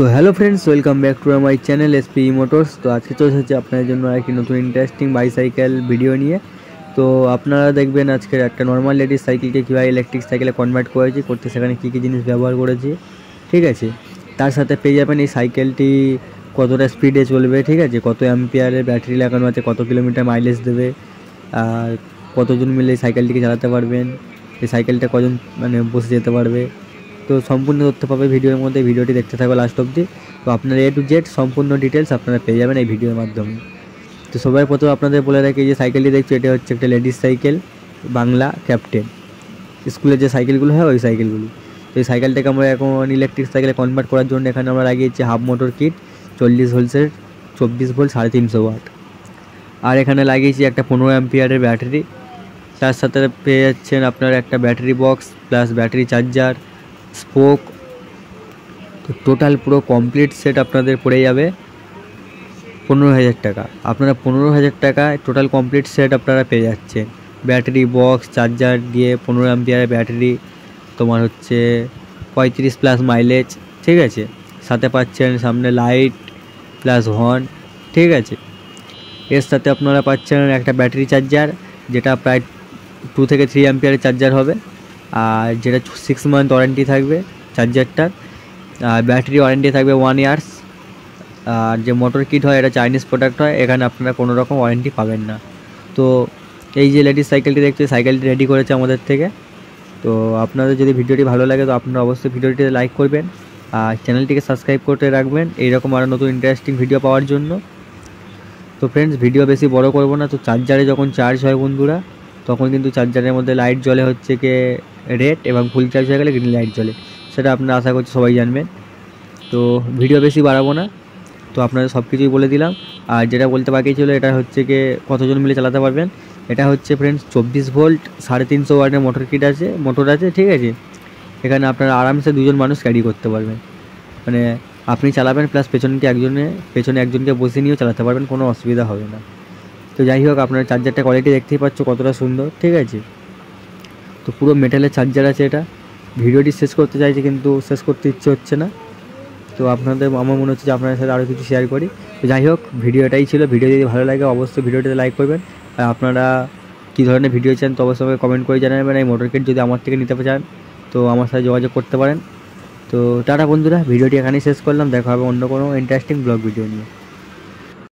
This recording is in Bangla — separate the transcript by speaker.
Speaker 1: তো hello friends, welcome back to my channel SP motors. তো আজকে চলে এসেছে আপনাদের জন্য একটি নতুন ইন্টারেস্টিং বাইসাইকেল ভিডিও নিয়ে। তো আপনারা দেখবেন আজকের একটা নর্মাল লেডিস সাইকেলকে কীভাবে ইলেকট্রিক সাইকেলে কনভার্ট করতে সেখানে কী কী জিনিস ব্যবহার করেছি, ঠিক আছে। তার সাথে পেয়ে যাবেন এই সাইকেলটি কতটা স্পিডে চলবে, ঠিক আছে, কত অ্যাম্পিয়ারের ব্যাটারি লাগানো আছে, কত কিলোমিটার মাইলেজ দেবে, আর কতজন মিলে এই সাইকেলটিকে চালাতে পারবেন, এই সাইকেলটা কজন বসে যেতে পারবে। তো সম্পূর্ণ তথ্য পাবে ভিডিওর মধ্যে, ভিডিওটি দেখতে থাকবে লাস্ট অবধি। তো আপনারা A to Z সম্পূর্ণ ডিটেলস আপনারা পেয়ে যাবেন এই ভিডিওর মাধ্যমে। তো সবার প্রথমে আপনাদের বলে রাখি, যে সাইকেলটি দেখছি এটা হচ্ছে একটা লেডিস সাইকেল, বাংলা ক্যাপ্টেন, স্কুলের যে সাইকেলগুলো হয় ওই সাইকেলগুলি। তো এই সাইকেলটাকে আমরা এখন ইলেকট্রিক সাইকেলে কনভার্ট করার জন্য এখানে আমরা লাগিয়েছি হাফ মোটর কিট 40 ভোল্টসের 24 ভোল্ট 350 ওয়াট, আর এখানে লাগিয়েছি একটা 15 অ্যাম্পিয়ারের ব্যাটারি। তার সাথে পেয়ে যাচ্ছেন আপনার একটা battery box plus battery charger, spoke. তো টোটাল পুরো কমপ্লিট সেট আপনাদের পড়ে যাবে 15,000 টাকা। আপনারা 15,000 টাকায় টোটাল কমপ্লিট সেট আপনারা পেয়ে যাচ্ছেন। ব্যাটারি বক্স, চার্জার দিয়ে 15 অ্যাম্পিয়ারের ব্যাটারি, তোমার হচ্ছে 35+ মাইলেজ, ঠিক আছে। সাথে পাচ্ছেন সামনে লাইট প্লাস হর্ন, ঠিক আছে। এর সাথে আপনারা পাচ্ছেন একটা ব্যাটারি চার্জার, যেটা প্রায় 2 থেকে 3 অ্যাম্পিয়ারের চার্জার হবে, আর যেটা 6 মান্থ ওয়ারেন্টি থাকবে চার্জারটার, আর ব্যাটারি ওয়ারেন্টি থাকবে 1 ইয়ার্স। আর যে মোটর কিট হয় এটা চাইনিজ প্রোডাক্ট হয়, এখানে আপনারা কোনো রকম ওয়ারেন্টি পাবেন না। তো এই যে লেডিস সাইকেলটি দেখতে, সাইকেলটি রেডি করেছে আমাদের থেকে। তো আপনাদের যদি ভিডিওটি ভালো লাগে তো আপনারা অবশ্যই ভিডিওটিতে লাইক করবেন আর চ্যানেলটিকে সাবস্ক্রাইব করতে রাখবেন এইরকম আরও নতুন ইন্টারেস্টিং ভিডিও পাওয়ার জন্য। তো ফ্রেন্ডস, ভিডিও বেশি বড় করব না। তো চার্জারে যখন চার্জ হয় বন্ধুরা, তখন কিন্তু চার্জারের মধ্যে লাইট জ্বলে হচ্ছে কি রেড, এবং ফুল চার্জ হয়ে গেলে গ্রিন লাইট জ্বলে, সেটা আপনারা আশা করছি সবাই জানবেন। তো ভিডিও বেশি বাড়াবো না, তো আপনাদের সব কিছুই বলে দিলাম। আর যেটা বলতে বাকি ছিল, এটা হচ্ছে কি কতজন মিলে চালাতে পারবেন। এটা হচ্ছে ফ্রেন্ডস 24 ভোল্ট 350 ওয়াটের মোটর কিট আছে, মোটর আছে, ঠিক আছে। এখানে আপনারা আরামসে 2জন মানুষ ক্যারি করতে পারবেন, আপনি চালাবেন প্লাস পেছনে একজনকে বসে নিয়েও চালাতে পারবেন, কোনো অসুবিধা হবে না। তো যাই হোক, আপনার চার্জারটা কোয়ালিটি দেখতেই পাচ্ছ কতটা সুন্দর, ঠিক আছে। তো পুরো মেটালের চার্জার আছে এটা। ভিডিওটি শেষ করতে চাইছি কিন্তু শেষ করতে ইচ্ছে হচ্ছে না। তো আমার মনে হচ্ছে যে আপনাদের সাথে আরও কিছু শেয়ার করি। তো যাই হোক, ভিডিও এটাই ছিল। ভিডিও যদি ভালো লাগে অবশ্যই ভিডিওটিতে লাইক করবেন, আর আপনারা কী ধরনের ভিডিও চান তো অবশ্যই কমেন্ট করে জানাবেন। এই মোটর কিট যদি আমার থেকে নিতে চান তো আমার সাথে যোগাযোগ করতে পারেন। তো টাটা বন্ধুরা, ভিডিওটি এখানেই শেষ করলাম। দেখা হবে অন্য কোনো ইন্টারেস্টিং ব্লগ ভিডিও নিয়ে।